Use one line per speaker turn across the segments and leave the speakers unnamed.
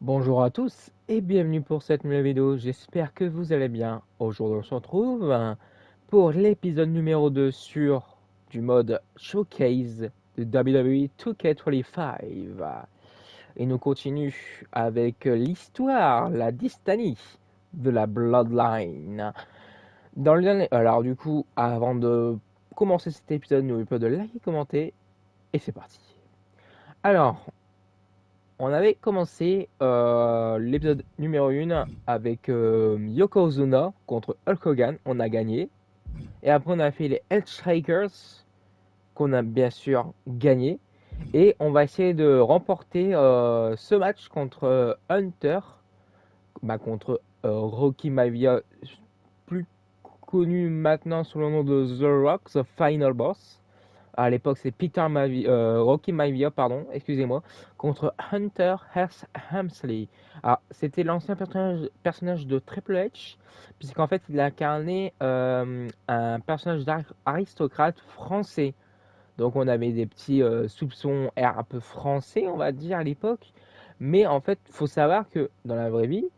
Bonjour à tous et bienvenue pour cette nouvelle vidéo, j'espère que vous allez bien. Aujourd'hui on se retrouve pour l'épisode numéro 2 sur du mode Showcase de WWE 2K25. Et nous continue avec l'histoire, la dystanie de la Bloodline. Dans le dernier... Alors du coup, avant de commencer cet épisode, n'oubliez pas de liker, commenter et c'est parti. Alors, on avait commencé l'épisode numéro 1 avec Yokozuna contre Hulk Hogan, on a gagné. Et après on a fait les Earthshakers, qu'on a bien sûr gagné. Et on va essayer de remporter ce match contre Hunter, contre Rocky Maivia, plus connu maintenant sous le nom de The Rock, The Final Boss. À l'époque, c'est Rocky Maivia, pardon, excusez-moi, contre Hunter Hearst Helmsley. Alors, c'était l'ancien personnage de Triple H, puisqu'en fait, il a incarné un personnage d'aristocrate français. Donc, on avait des petits soupçons un peu français, on va dire, à l'époque. Mais en fait, il faut savoir que dans la vraie vie,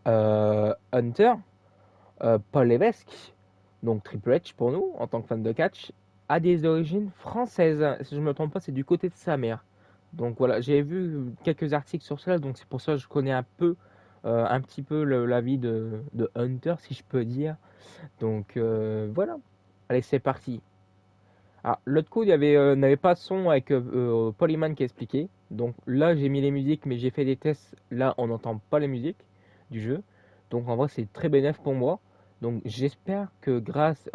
Hunter, Paul Levesque, donc Triple H pour nous, en tant que fan de catch, a des origines françaises. Si je ne me trompe pas, c'est du côté de sa mère. Donc voilà, j'ai vu quelques articles sur cela, donc c'est pour ça que je connais un petit peu la vie de Hunter, si je peux dire. Donc voilà. Allez, c'est parti. Ah, l'autre coup, il y avait n'avait pas de son avec Polyman qui expliquait. Donc là, j'ai mis les musiques, mais j'ai fait des tests. Là, on n'entend pas les musiques du jeu. Donc en vrai, c'est très bénéfique pour moi. Donc j'espère que grâce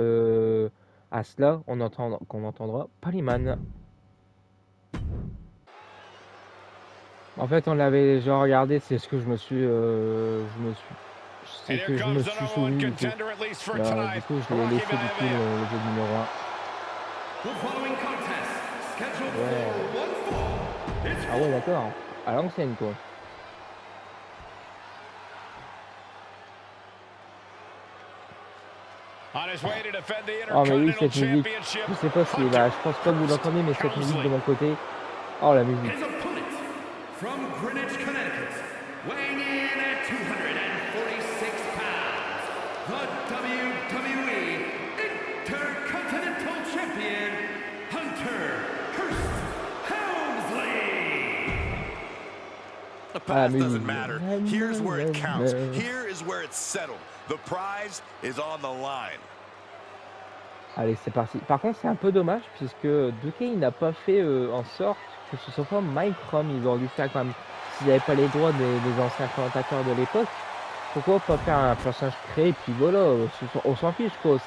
à cela, qu'on entendra Polyman. En fait, on l'avait déjà regardé. C'est ce que c'est que je me suis souvenu du coup. Là, du coup, je l'ai laissé du coup le jeu numéro 1. Ouais. Ah ouais, d'accord. À l'ancienne, quoi. Oh, mais oui, cette musique. Je sais pas si. Bah, je pense pas que vous l'entendez, mais cette musique de mon côté. Oh, la musique.
From Greenwich, Connecticut, weighing in at 246 pounds, the WWE Intercontinental Champion, Hunter Hearst Helmsley.
The past doesn't matter. Here's where it counts. Here is where it's settled. The prize is on the line.
Allez, c'est parti. Par contre, c'est un peu dommage puisque 2K il n'a pas fait en sorte que ce soit pas Mike Rom. Ils auraient dû faire quand même. S'ils n'avaient pas les droits des anciens commentateurs de l'époque, pourquoi pas faire un personnage créé puis voilà, on s'en fiche quoi.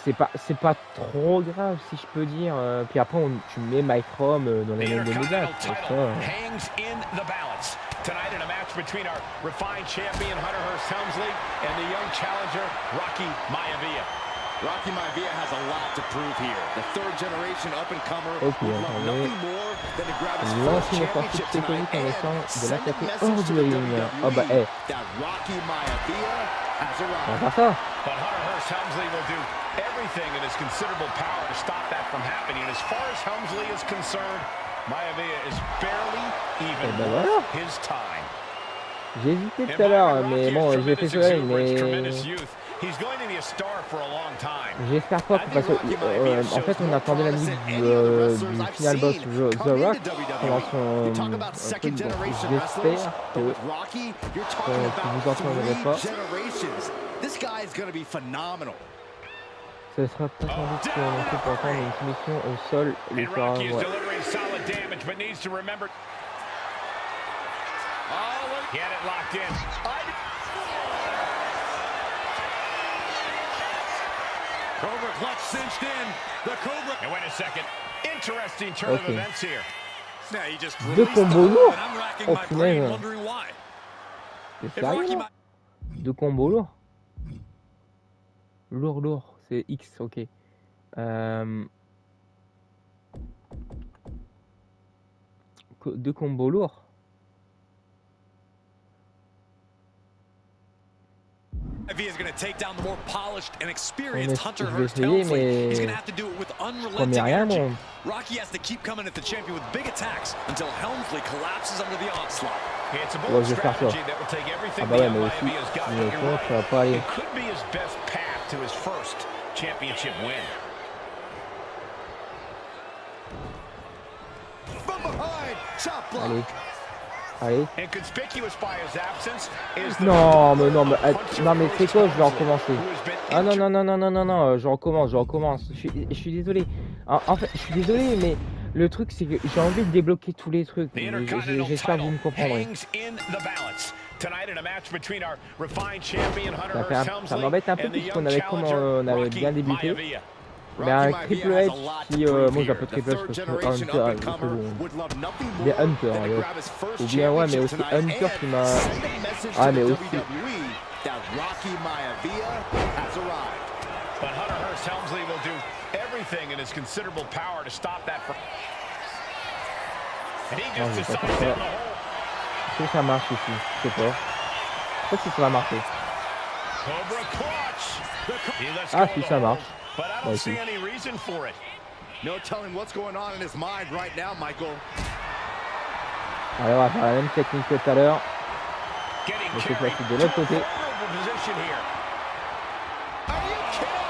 C'est pas trop grave si je peux dire. Puis après, tu mets Mike Rom dans les mêmes de médias.
Tonight in a match between our refined champion Hunter Hearst Helmsley and the young challenger Rocky Maivia.
Rocky Maivia has a lot to prove here. The third generation up-and-comer would love nothing more than to grab his first championship tonight and send a message to the WWE that Rocky Maivia has arrived.
But Hunter Hearst Helmsley will do everything in his considerable power to stop that from happening. And as far as Helmsley is concerned, Maivia is barely even worth his time.
J'ai hésité tout à l'heure, mais bon, j'ai fait cela, mais j'espère pas parce que en fait on attendait la musique du final boss The Rock pendant son truc, donc j'espère que vous entendrez pas. Ce sera pas sans doute pour entendre une soumission au sol, les fera ouais.
Get it locked in. Cobra clutch cinched in. The Cobra. And wait a second. Interesting turn of events here.
Now he just
Deux combos lourds.
I'm racking
Oh
my brain
punaise.
wondering why.
C'est sérieux là? Deux combos lourds. Lourd. C'est X, ok. Deux combos lourds.
Is going to take down the more polished and
Je
experienced Hunter
vais
Hearst
essayer,
Helmsley. He's
mais
going to have to do it with
je promets
unrelenting
rien,
energy.
moi.
Rocky has to keep coming at the champion with big attacks until Helmsley collapses under the onslaught.
It's a
Ouais,
bold
je vais faire ça.
strategy that will take
Ah
everything
bah
the
ouais,
young
mais aussi,
Mayavia's got.
sinon,
You're
sinon,
right.
ça va pas aller.
It could be his best path to his first championship win. From behind, chop block.
Allez. Allez.
And conspicuous by his absence is the
Non, mais non, mais,
Hunter
non, mais c'est quoi, je vais
Hearst
recommencer.
who has been
Ah non, non, non, non, non, non, non, je recommence. Je suis désolé. En fait, je suis désolé, mais le truc, c'est que j'ai envie de débloquer tous les trucs.
The Intercontinental
J'espère que vous me
title
comprendrez.
hangs in the balance. Tonight in a match between our refined champion Hunter Hearst
Ça
Helmsley
m'embête un peu
and the
puisqu'on
young
avait,
challenger
on avait
Rocky
bien débuté.
Maivia.
Mais un triple H qui, moi j'appelle triple H parce que Hunter, bien Hunter, ou bien ouais, mais aussi Hunter qui m'a, ah mais aussi.
But Hunter Hearst Helmsley will do everything in his considerable power to stop that. And he
Non,
just
je vais pas
decides
faire
down
ça.
the hole.
Est-ce que ça marche ici? Je sais pas. Je sais pas si ça va marcher.
Cobra clutch. He lets
Ah
go
si
of the
ça
hold,
marche.
but I
Moi
don't
aussi.
see any reason for it.
No telling what's going on in his mind right now, Michael.
Allez, on va faire la même technique que tout à l'heure.
Getting
Mais cette
carried
fois-ci de
to
l'autre
a
côté.
vulnerable position here. Are you kidding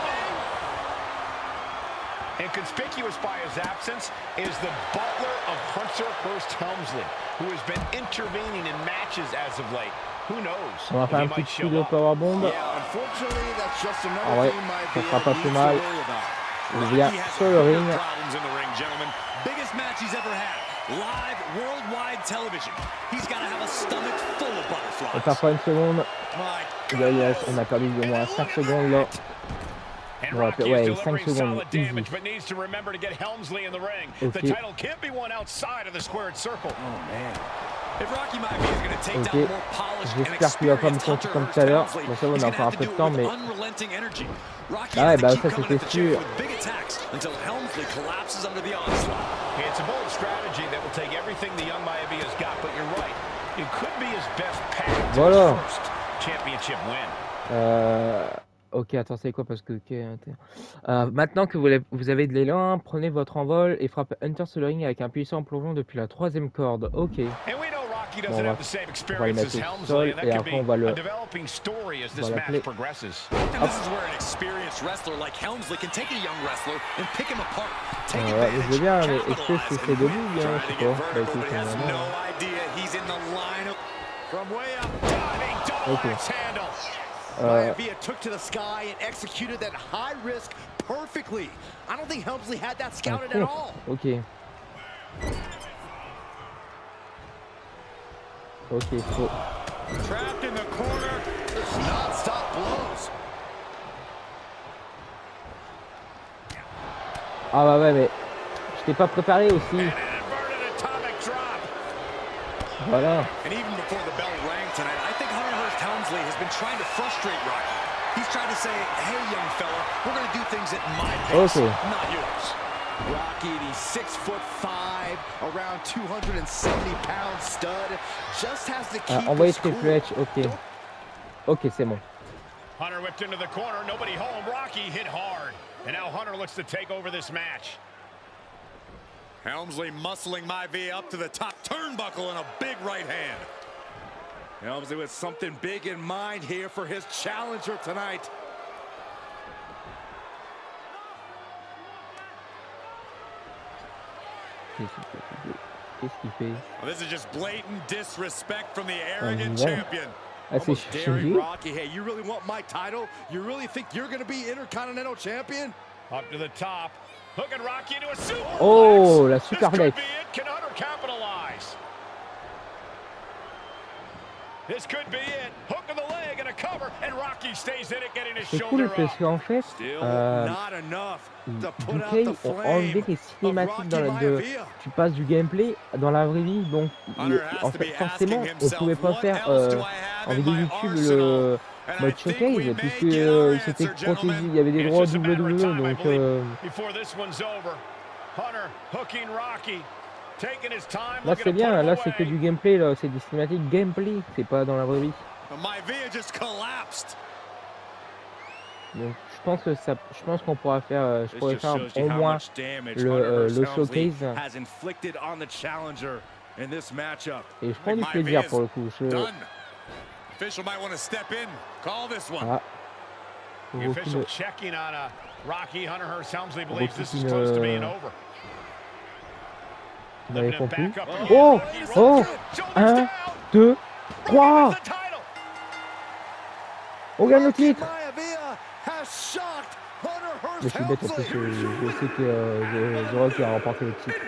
me? And conspicuous by his absence is the butler of Hunter Hearst Helmsley, who has been intervening in matches as of late. Who knows?
On va
if
faire
he
un
might
petit
show
coup de
up.
powerbomb.
Yeah, unfortunately, that's just
Ah
another
ouais,
thing
ça
Maivia
fera pas
needs
plus
to
mal.
worry about.
Il vient sur le ring.
Problems in the ring, gentlemen. Biggest match he's ever had. Live worldwide television. He's got to have a stomach full of butterflies.
On perd pas une seconde.
My
Yes, on a perdu au moins 5 secondes là.
And
Ouais,
Rocky
ouais,
is
5
delivering
secondes,
solid
easy.
damage, but needs to remember to get Helmsley in the ring.
Ok.
The title can't be won outside of the squared circle.
Oh, man.
If Rocky Maivia is going to take
Ok.
down more polished and
J'espère qu'il va pas me
experienced
compter
Hunter
comme
Hearst
tout à l'heure.
Helmsley,
Bon, ça va,
he's
on a
going to
encore un
have
peu
to
de
do
temps,
it
mais.
with unrelenting energy. Rocky
Ah ouais,
has to
bah
keep
ça
coming
c'était
at the champion
sûr.
with big attacks until Helmsley collapses under the onslaught.
It's a bold strategy that will take everything the young Maivia's got, but you're right. It could be his best path to
Voilà.
his first championship win.
Ok, attends, c'est quoi parce que maintenant que vous avez de l'élan, prenez votre envol et frappez Hunter sur le ring avec un puissant plongeon depuis la 3e corde. Ok.
And we know Rocky
Bon,
doesn't have the same
on va le
experience
mettre
as
au
Helmsley,
sol
and that
et
could
après
be
on va
a
le.
developing story as this
Voilà,
match
play.
progresses.
And this is where an experienced wrestler like Helmsley can take a young wrestler and pick him apart. Take
Ouais, je veux
advantage,
bien, mais est-ce que
capitalize,
c'est
and
debout
win.
bien?
Trying
Je
to
sais
get
pas. Bah
vertical,
écoute,
but he has
on va
no
voir.
idea he's in the line of...
From way up, diving double
Okay.
axe handle.
Maivia took to the sky and executed that high risk perfectly. I don't think Helmsley had that
Un
scouted at
contre.
all.
Ok. Ok, faut.
Trapped in the corner. It's non-stop blows.
Ah bah ouais, mais je t'ai pas préparé aussi.
And an inverted atomic drop.
Voilà.
And even before the bell rang tonight, I think Hunter Hearst Helmsley has been trying to frustrate Rocky. He's trying to say, hey, young fella, we're going to do things at my pace,
Okay.
not yours.
Rocky, the 6'5", around 270-pound stud, just has to keep
Envoyez
his
Triple
cool.
H, ok. Ok, c'est bon.
Hunter whipped into the corner, nobody home. Rocky hit hard. And now Hunter looks to take over this match.
Helmsley muscling Maivia up to the top turnbuckle and a big right hand.
Helmsley with something big in mind here for his challenger tonight.
Qu'est-ce qu'il fait?
Well, this is just blatant disrespect from the
Ouais.
arrogant champion.
Ah, c'est
Almost daring
Shinji?
Rocky. Hey, you really want my title? You really think you're going to be Intercontinental Champion?
Up to the top. Hooking Rocky into a superplex.
Oh, la
This could
superplex.
be it. Can Hunter capitalize? This could be it. Hook of the leg and a cover, and Rocky stays in it, getting his
C'est
shoulder
cool parce
up.
qu'en fait,
Still not enough to put out
UK
the
ont enlevé
flame
les
of
cinématiques dans
Rocky
la,
Maivia.
tu passes du gameplay dans la vraie vie, donc en fait, forcément on pouvait pas faire en vidéo YouTube le mode showcase puisque c'était protégé, il y avait des
It's
droits
just a matter of
WWE,
time, I
donc
believe, before this one's over. Hunter hooking Rocky, taking his time.
là
looking
c'est
to
bien,
put him
là c'est que
away.
du gameplay, là c'est des cinématiques gameplay, c'est pas dans la vraie vie.
Maivia just collapsed.
Donc je pense qu'on pourra faire, je pourrais faire au moins le showcase. Et je prends du plaisir pour le coup. Ah, vous n'avez compris. Oh, oh, 1, 2, 3. On gagne le titre. Mais je suis bête en plus, je sais que The Rock a remporté le titre.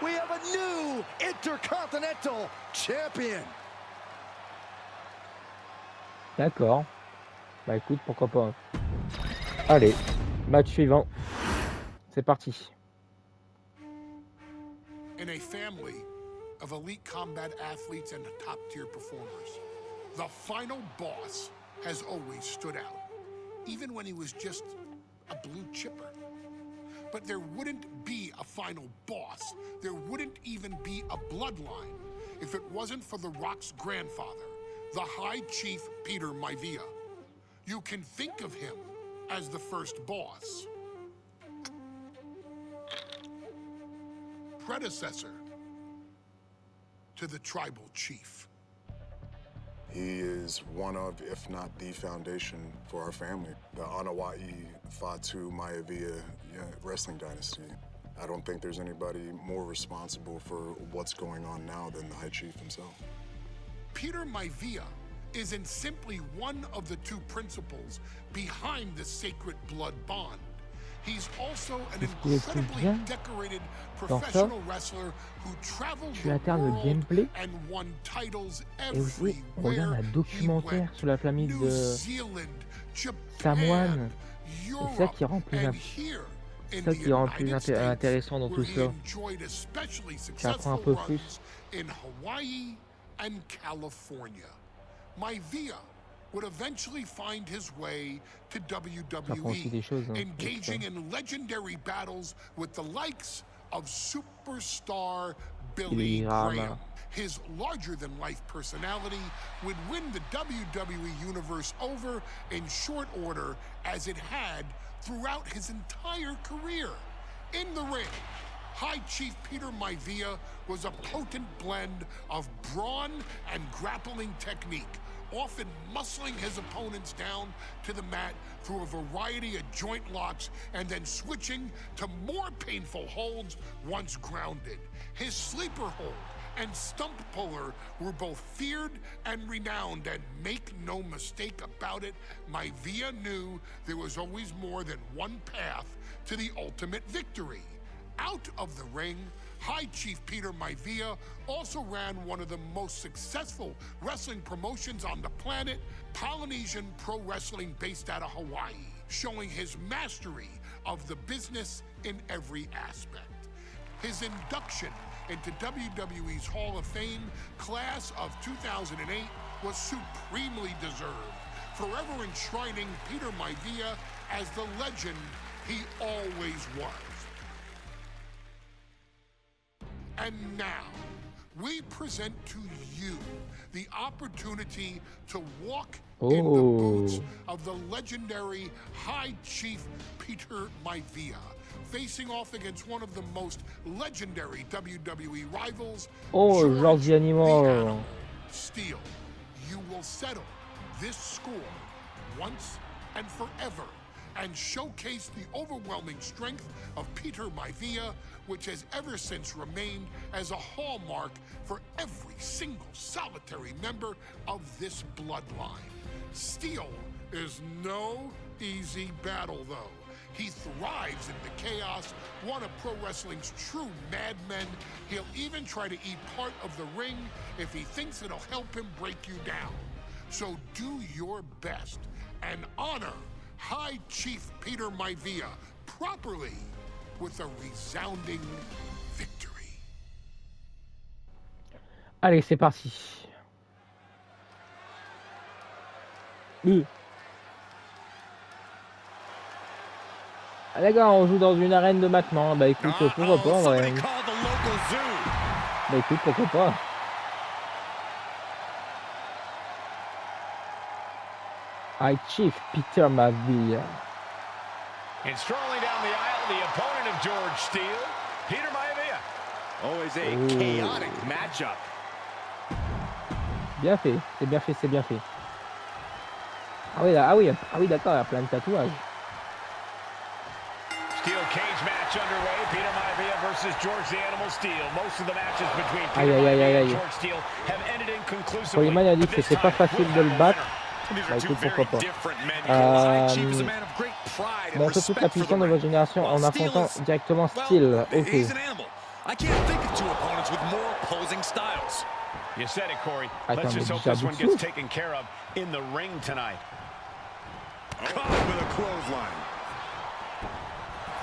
We have a new Intercontinental Champion.
D'accord. Bah écoute, pourquoi pas. Allez, match suivant. C'est parti.
In a family of elite combat athletes and top-tier performers, the final boss has always stood out, even when he was just a blue chipper. But there wouldn't be a final boss, there wouldn't even be a bloodline if it wasn't for The Rock's grandfather, the High Chief Peter Maivia. You can think of him as the first boss. Predecessor to the tribal chief.
He is one of, if not the foundation for our family. The Anawa'i Fatu Maivia wrestling dynasty. I don't think there's anybody more responsible for what's going on now than the High Chief himself.
Peter Maivia isn't simply one of the two principles behind the sacred blood bond. He's also an incredibly decorated professional wrestler who traveled the world and won titles everywhere.
Documentaire sur la famille de Samoan. C'est ça qui rend plus intéressant dans tout ça. J'apprends un peu plus.
In Hawaii and California, Maivia would eventually find his way to WWE, engaging in legendary battles with the likes of superstar Billy Graham. His larger-than-life personality would win the WWE Universe over in short order, as it had throughout his entire career. In the ring, High Chief Peter Maivia was a potent blend of brawn and grappling technique, often muscling his opponents down to the mat through a variety of joint locks and then switching to more painful holds once grounded. His sleeper hold and stump puller were both feared and renowned, and make no mistake about it, Maivia knew there was always more than one path to the ultimate victory. Out of the ring, High Chief Peter Maivia also ran one of the most successful wrestling promotions on the planet, Polynesian Pro Wrestling, based out of Hawaii, showing his mastery of the business in every aspect. His induction into WWE's Hall of Fame class of 2008 was supremely deserved, forever enshrining Peter Maivia as the legend he always was. And now, we present to you the opportunity to walk in the boots of the legendary High Chief Peter Maivia, facing off against one of the most legendary WWE rivals, George the Animal Steel. You will settle this score once and forever, and showcase the overwhelming strength of Peter Maivia, which has ever since remained as a hallmark for every single solitary member of this bloodline. Steel is no easy battle, though. He thrives in the chaos, one of pro wrestling's true madmen. He'll even try to eat part of the ring if he thinks it'll help him break you down. So do your best and honor High Chief Peter Maivia properly with a resounding victory.
Allez, c'est parti. Ah d'accord, on joue dans une arène de maintenant. Bah écoute, pourquoi pas, ouais. Bah écoute, pourquoi pas. High Chief Peter Maivia.
And strolling down the aisle, the opponent of George Steele, Peter Maivia.
Always a chaotic matchup.
Bien fait, c'est bien fait, c'est bien fait. Ah oui, ah oui, ah oui, d'accord, il y a plein de tatouages.
Steel cage match underway. Peter Maivia versus George the Animal Steele. Most of the matches between Peter Maivia and George Steele have ended inconclusively.
Polyman a dit que c'était pas facile de le battre. Bah écoute, pourquoi pas. Bon, on se fout la puissance de votre génération en affrontant directement Steele. Ok.
I can't think of two opponents with more opposing styles.
You said it, Corey.
Attends,
Let's just
mais
hope
déjà
this one
dessous.
gets taken care of in the ring tonight.
Caught with a clothesline.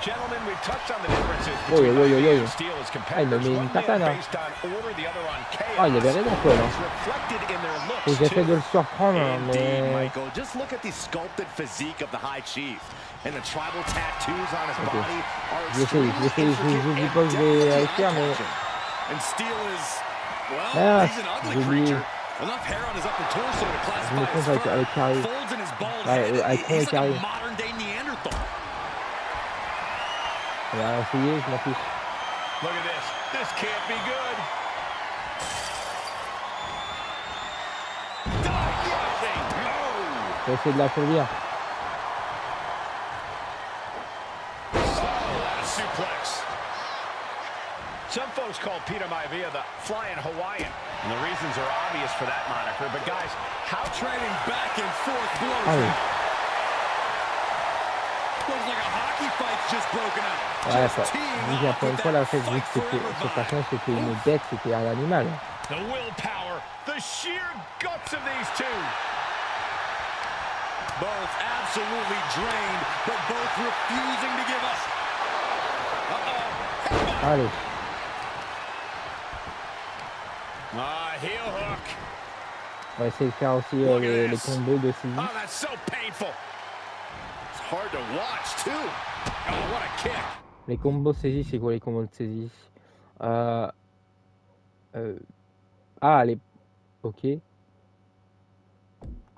Gentlemen, we've touched on the differences
Oh,
between
yo, yo, yo, yo.
Steel as
Ah, il m'a
competitors.
mis
One
une
man
tatane, hein.
based on order, the other on chaos.
Ah, il avait raison, quoi, là.
It's reflected in their looks,
Et j'essaie de
too.
le surprendre,
Indeed,
mais...
Michael. Just look at the sculpted physique of the High Chief. And the tribal tattoos on his body are
J'essaie, je dis pas que je vais réussir, mais...
And Steel is, well,
Ah,
he's an ugly
j'ai oublié.
creature. Enough hair on his upper torso to
Je
classify
me
as
trompe
fur.
avec Carré.
Folds in his bald
Ouais,
head.
avec Tron et
He's like
Carré.
a modern day Neanderthal.
On va essayer, je m'en fiche.
Look at this. This can't be good. Crushing.
Je vais essayer de l'affaiblir.
Oh, suplex. Some folks call Peter Maivia the Flying Hawaiian, and the reasons are obvious for that moniker. But guys, how
Trading back and forth blows.
Ah oui.
Looks like a hockey fight's just broken out.
Ouais, ça.
Just teeing
Vu
off
encore une
with
fois,
that
la fait, vu
fight
que c'était,
forever
cette
vibe.
personne, c'était une bête, c'était un animal.
the willpower, the sheer guts of these two.
Both absolutely drained, but both refusing to give up.
Allez.
Heel hook.
On va essayer de faire aussi les combos de Sylvie.
Oh, that's so painful.
It's hard to watch, too.
Oh, what a kick.
Les combos saisis, c'est quoi les combos de saisie? Ah, les... Ok.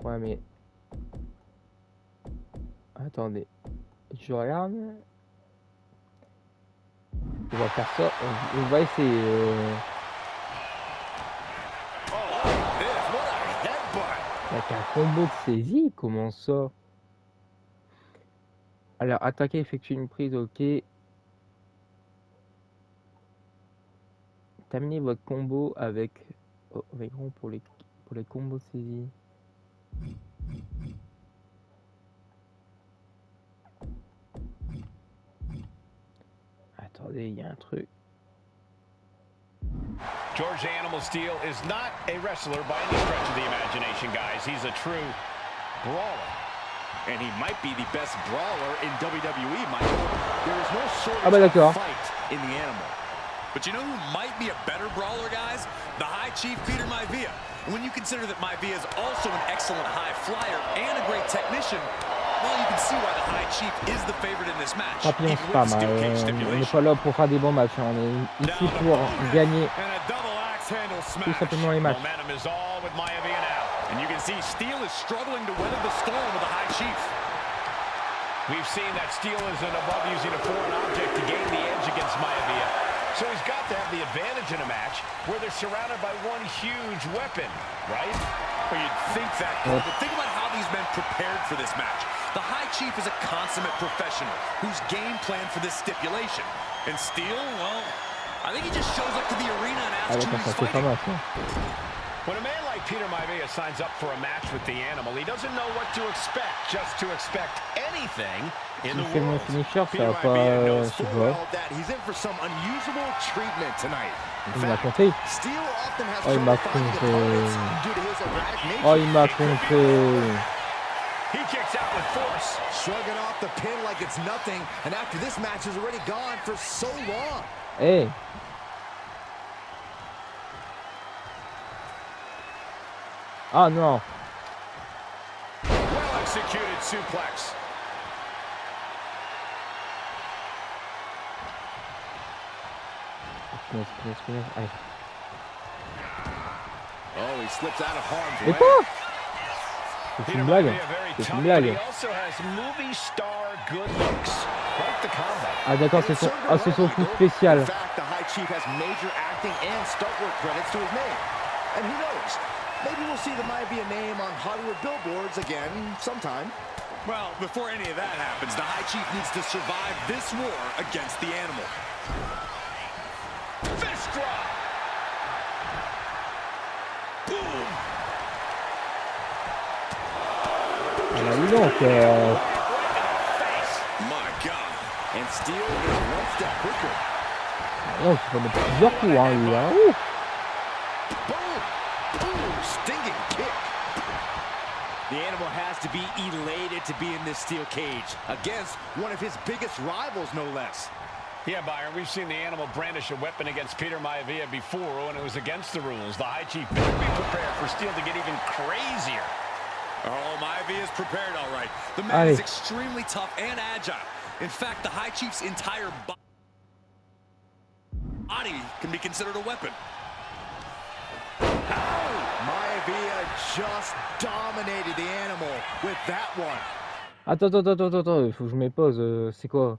Ouais, mais... Attendez. Je regarde. On va faire ça. On va essayer... Avec un combo de saisie, comment ça? Alors, attaquer, effectuer une prise, ok. Terminez votre combo avec... Oh, avec rond pour les combos de saisie. Attendez, il y a un truc.
George the Animal Steele is not a wrestler by any stretch of the imagination, guys. He's a true brawler.
And he might be the best brawler in WWE, Michael. There is no
d'accord.
shortage of fight in the animal. But you know who might be a better brawler, guys? The High Chief, Peter Maivia. And when you consider that Maivia is also an excellent high flyer and a great technician, well, you can see why the High Chief is the favorite in this match.
Papillon,
even
c'est pas
with the
mal.
steel cage
On n'est
stipulation.
pas là pour faire des bons matchs. On est ici pour gagner
And a double axe handle smash.
tout simplement les matchs.
Momentum is all with Maivia now.
And you can see Steele is struggling to weather the storm with the High Chief.
We've seen that Steele isn't above using a foreign object to gain the edge against Maivia. So he's got to have the advantage in a match where they're surrounded by one huge weapon, right?
Well, you'd think that, Cole, but think about how these men prepared for this match. The High Chief is a consummate professional who's game planned for this stipulation. And Steele, well, I think he just shows up to the arena and
Ah
asks who
d'accord,
he's
ça fait pas
fighting.
mal ça.
When a man like Peter Maivia signs up for a match with the Animal, he doesn't know what to expect, just to expect anything in the
Si c'est mon
world.
finisher, ça
Peter
va pas...
Maivia knows
Je sais
full
pas.
well that he's in for some unusual treatment tonight. In
Il m'a
fact,
compris.
Steele often has
Oh, il m'a
trouble finding
compris.
opponents due to his erratic nature.
Oh, il m'a compris.
He kicks out with force.
Shrugging off the pin like it's nothing, and after this match is already gone for so long.
Hey. Ah non.
Well executed suplex.
Punaise. Allez.
Oh, he slips out of harm's
Et
way.
pas. C'est une blague. C'est une blague. Ah d'accord, c'est son coup spécial.
Maybe we'll see the Maivia name on Hollywood billboards again sometime.
Well, before any of that happens, the High Chief needs to survive this war against the animal.
Fist drop. Boom.
Ah, dis donc.
My God.
And Steel is one step quicker.
Ah, non, tu peux mettre plusieurs coups, hein, lui, hein. Ouh.
Stinging kick. The animal has to be elated to be in this steel cage against one of his biggest rivals, no less.
Yeah, Byron, we've seen the animal brandish a weapon against Peter Maivia before when it was against the rules. The High Chief better be prepared for Steel to get even crazier.
Oh, Maivia is prepared, all right. The man is extremely tough and agile. In fact, the High Chief's entire body can be considered a weapon.
Maivia just dominated the animal with that one.
Attends, il faut que je me pose. C'est quoi?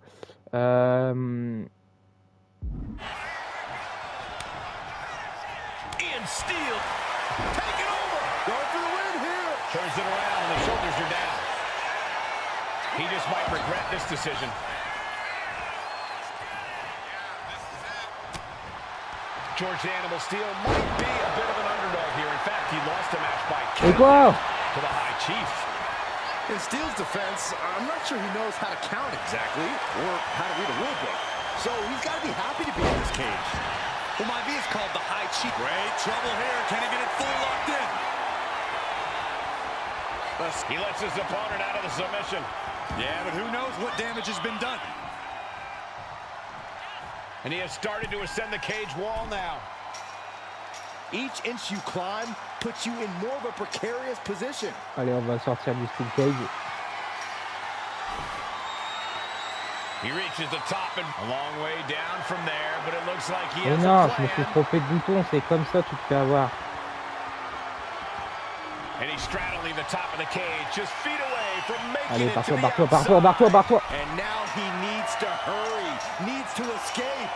Ian Steel taking over.
Going for the win here.
Turns it around and the shoulders are down. He just might regret this decision. George the Animal Steel might be a bit of an underdog here. In fact, he lost a match by count to the High Chief.
In Steel's defense, I'm not sure he knows how to count exactly or how to read a rule book. So he's got to be happy to be in this cage.
Well, Maivia is called the High Chief. Great trouble here. Can he get it fully locked in?
He lets his opponent out of the submission.
Yeah, but who knows what damage has been done.
And he has started to ascend the cage wall now.
Each inch you climb puts you in more of a precarious position.
Allez, on va sortir du steel cage.
He reaches the top and a long way down from there, but it looks like he has
non,
a
je me suis
plan.
trompé de bouton, c'est comme ça, tu te fais avoir.
And he's straddling the top of the cage, just feet away from making
Allez,
it to the
barre-toi.
And now he needs to hurry, needs to escape.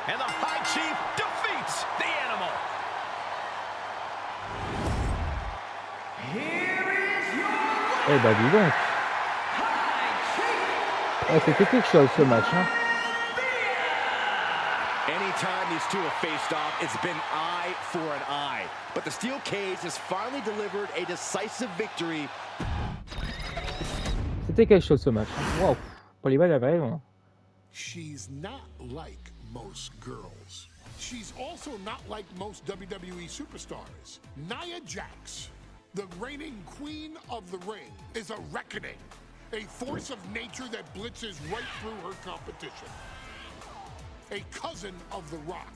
And the High Chief defeats the animal. Here is your
Eh bah dis donc. C'était quelque chose ce match, hein.
Anytime these two have faced off, it's been eye for an eye. But the steel cage has finally delivered a decisive victory.
C'était quelque chose ce match. Wow. Polival avait raison.
She's not like most girls. She's also not like most WWE superstars. Nia Jax, the reigning queen of the ring, is a reckoning, a force of nature that blitzes right through her competition. A cousin of The Rock,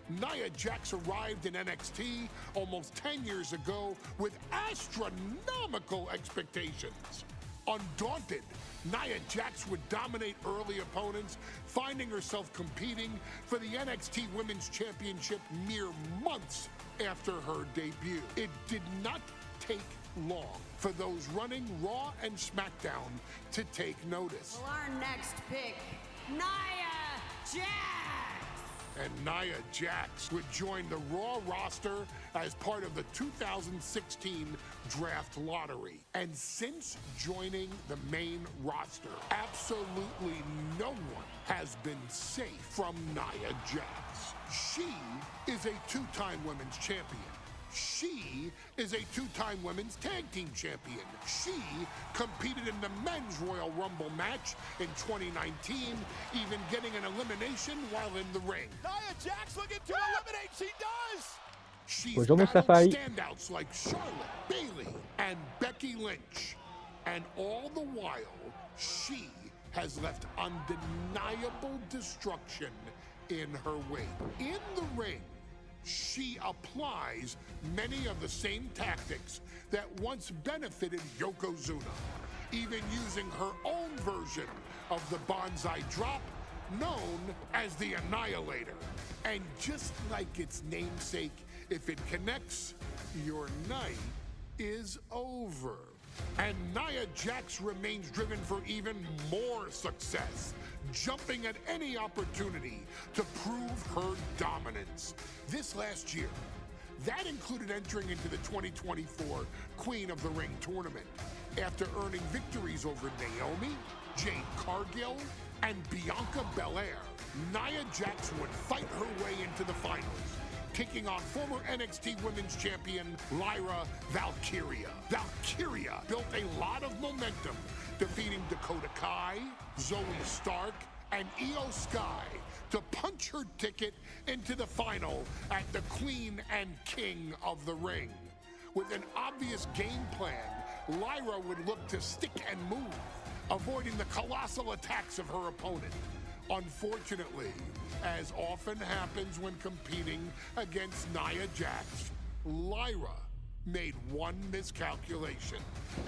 Nia Jax arrived in NXT almost 10 years ago with astronomical expectations. Undaunted, Nia Jax would dominate early opponents, finding herself competing for the NXT Women's Championship mere months after her debut. It did not take long for those running Raw and SmackDown to take notice.
Well, our next pick, Nia Jax!
And Nia Jax would join the Raw roster as part of the 2016 draft lottery. And since joining the main roster, absolutely no one has been safe from Nia Jax. She is a two-time women's champion. She is a two-time women's tag team champion. She competed in the men's Royal Rumble match in 2019, even getting an elimination while in the ring.
Nia Jax looking to eliminate, she does!
She's
Bonjour,
battled
Mustafa.
standouts like Charlotte, Bayley, and Becky Lynch. And all the while, she has left undeniable destruction in her wake. In the ring, she applies many of the same tactics that once benefited Yokozuna, even using her own version of the Banzai drop, known as the Annihilator. And just like its namesake, if it connects, your night is over. And Nia Jax remains driven for even more success, jumping at any opportunity to prove her dominance. This last year, that included entering into the 2024 Queen of the Ring tournament after earning victories over Naomi, Jade Cargill, and Bianca Belair. Nia Jax would fight her way into the finals, taking on former NXT Women's Champion Lyra Valkyria. Valkyria built a lot of momentum, defeating Dakota Kai, Zoe Stark, and Io Sky to punch her ticket into the final at the Queen and King of the Ring. With an obvious game plan, Lyra would look to stick and move, avoiding the colossal attacks of her opponent. Unfortunately, as often happens when competing against Nia Jax, Lyra made one miscalculation,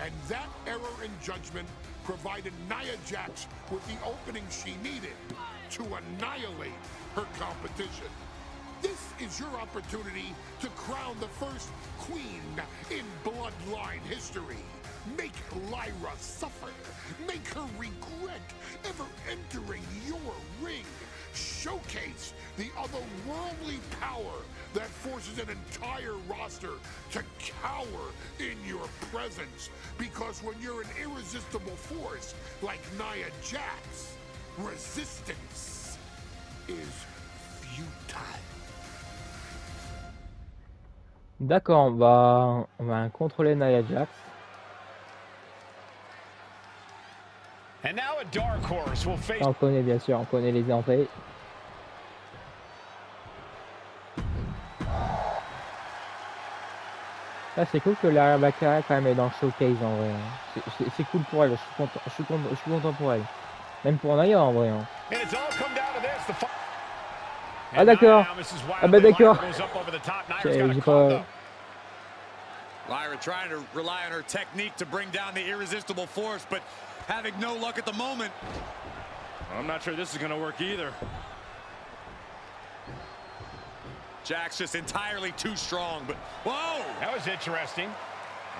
and that error in judgment provided Nia Jax with the opening she needed to annihilate her competition. This is your opportunity to crown the first queen in Bloodline history. Make Lyra suffer. Make her regret ever entering your ring. Showcase the otherworldly power that forces an entire roster to cower in your presence. Because when you're an irresistible force like Nia Jax, resistance is futile.
D'accord, on va contrôler Nia Jax.
And now a dark horse will face...
On connaît bien sûr, on connaît les entrées. Là c'est cool que Lyra Valkyria quand même est dans le showcase en vrai. C'est cool pour elle, je suis content pour elle. Même pour Nia en vrai. Hein. Ah d'accord. Ah bah d'accord. J'ai pas...
Lyra trying to rely on her technique to bring down the irresistible force, but having no luck at the moment.
I'm not sure this is going to work either.
Jax just entirely too strong, but whoa!
That was interesting.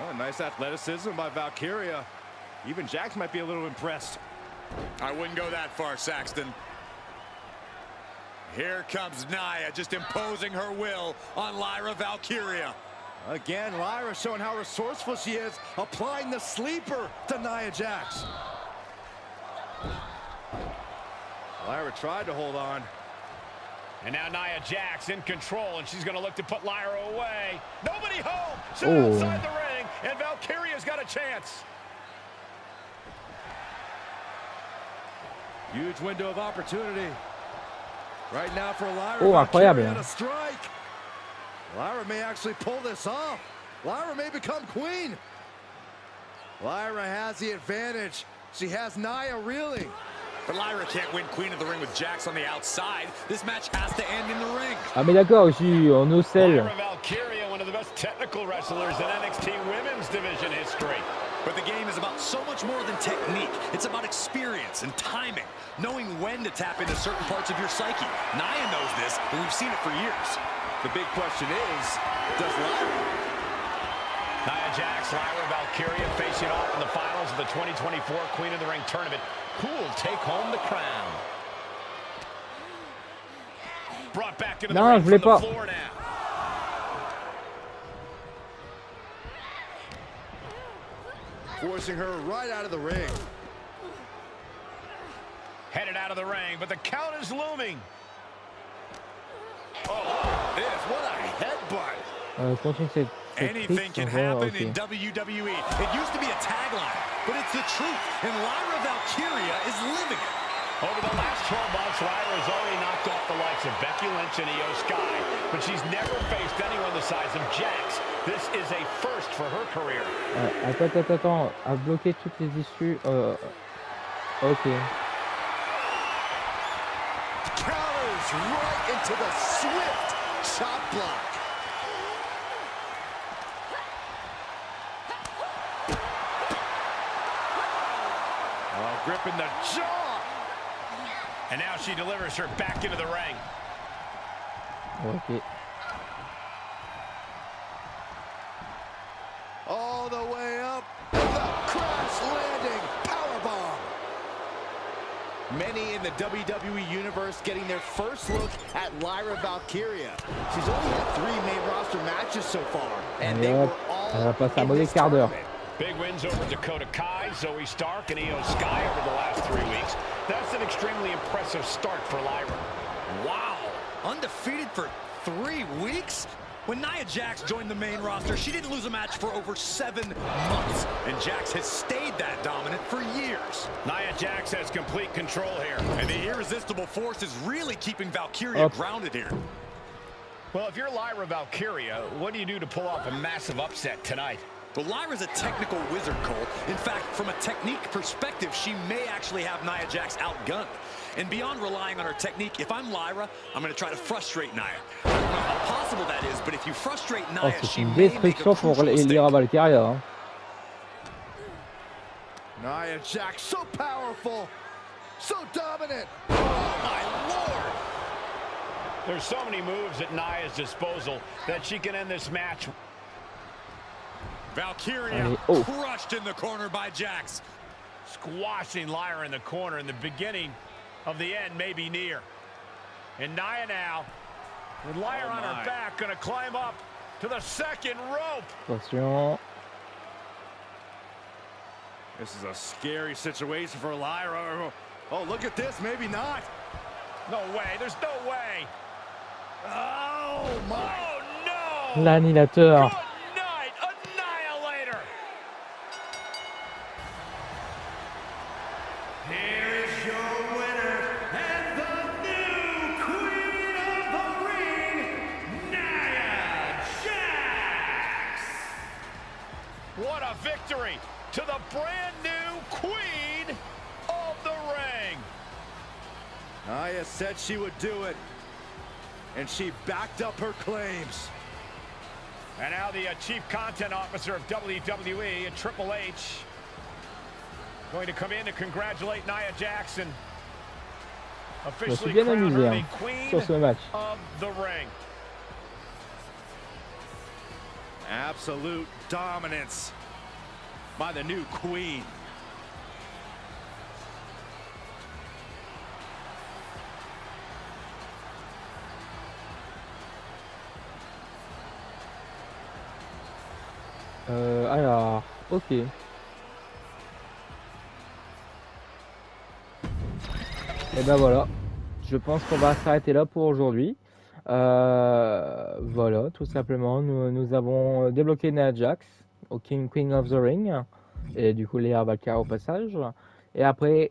Oh, nice athleticism by Valkyria. Even Jax might be a little impressed.
I wouldn't go that far, Saxton. Here comes Nia, just imposing her will on Lyra Valkyria.
Again, Lyra showing how resourceful she is, applying the sleeper to Nia Jax. Lyra tried to hold on.
And now Nia Jax in control, and she's going to look to put Lyra away. Nobody home! So outside the ring, and Valkyria's got a chance.
Huge window of opportunity. Right now for Lyra.
Incroyable.
A strike. Lyra may actually pull this off. Lyra may become queen. Lyra has the advantage. She has Nia reeling.
But Lyra can't win Queen of the Ring with Jax on the outside. This match has to end in the ring.
Ah mais d'accord, je suis en ocelle.
Lyra Valkyria, one of the best technical wrestlers in NXT Women's Division history.
But the game is about so much more than technique. It's about experience and timing, knowing when to tap into certain parts of your psyche. Nia knows this, and we've seen it for years.
The big question is, does Lyra?
Nia Jax, Lyra Valkyria facing off in the finals of the 2024 Queen of the Ring tournament. Who will take home the crown? Brought back into the ring from the floor now.
Forcing her right out of the ring.
Headed out of the ring, but the count is looming.
Oh, this, what a headbutt.
Continue cette
Anything can happen in WWE. It used to be a tagline, but it's the truth, and Lyra Valkyria is living it.
Over the last 12 months, Lyra has already knocked off the likes of Becky Lynch and Io Sky, but she's never faced anyone the size of Jax. This is a first for her career.
Attends, à bloquer toutes les issues. Ok.
Counters right into the swift chop block.
Gripping the jaw. And now she delivers her back into the ring.
Ok.
All the way up. The crash landing powerbomb. Many in the WWE Universe getting their first look at Lyra Valkyria. She's only had 3 main roster matches so far, and they were all in this tournament.
Big wins over Dakota Kai, Zoe Stark, and Io Sky over the last 3 weeks. That's an extremely impressive start for Lyra.
Wow, undefeated for 3 weeks? When Nia Jax joined the main roster, she didn't lose a match for over 7 months. And Jax has stayed that dominant for years.
Nia Jax has complete control here.
And the irresistible force is really keeping Valkyria grounded here.
Well, if you're Lyra Valkyria, what do you do to pull off a massive upset tonight?
Well, Lyra's a technical wizard, Cole. In fact, from a technique perspective, she may actually have Nia Jax outgunned. And beyond relying on her technique, if I'm Lyra, I'm going to try to frustrate Nia. I don't know how possible that is, but if you frustrate Nia,
c'est
she
une
may make a
destruction pour
crucial mistake.
Lyra Valkyria. Hein.
Nia Jax, so powerful, so dominant. Oh, my Lord.
There's so many moves at Nia's disposal that she can end this match.
Valkyria crushed in the corner by Jax.
Squashing Lyra in the corner, and the beginning of the end may be near. And Nia now, with Lyra on her back, going to climb up to the second rope.
Attention.
This is a scary situation for Lyra. Oh, look at this. Maybe not.
No way. There's no way.
Oh, my.
Oh, no.
L'annihilateur.
Good night, Annihilator.
Here is your winner and the new Queen of the Ring, Nia Jax.
What a victory to the brand new Queen of the Ring.
Nia said she would do it, and she backed up her claims.
And now the Chief Content Officer of WWE, Triple H, going to come in to congratulate Nia Jax, officially
bien
crown
amusé,
her the
hein,
Queen
sur ce match.
of the Ring.
Absolute dominance by the new Queen.
Alors, ok. Et ben voilà, je pense qu'on va s'arrêter là pour aujourd'hui. Voilà, tout simplement, nous avons débloqué Nia Jax au Queen of the Ring, et du coup Lyra Valkyria au passage. Et après,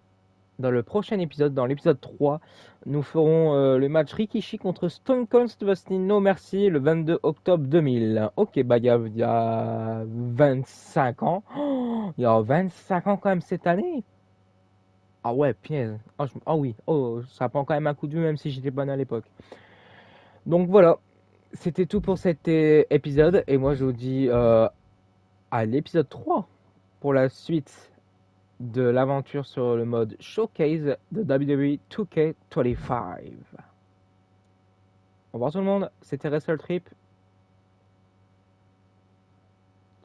dans le prochain épisode, dans l'épisode 3, nous ferons le match Rikishi contre Stone Cold Steve Austin No Mercy le 22 octobre 2000. Ok, bah il y a 25 ans. Oh, il y a 25 ans quand même cette année. Ah ouais, pièce. Ah oui, ça prend quand même un coup de vue même si j'étais pas né à l'époque. Donc voilà, c'était tout pour cet épisode. Et moi je vous dis à l'épisode 3 pour la suite de l'aventure sur le mode Showcase de WWE 2K25. Au revoir tout le monde, c'était Wrestle Trip.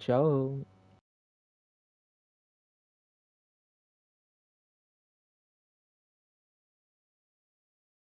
Ciao.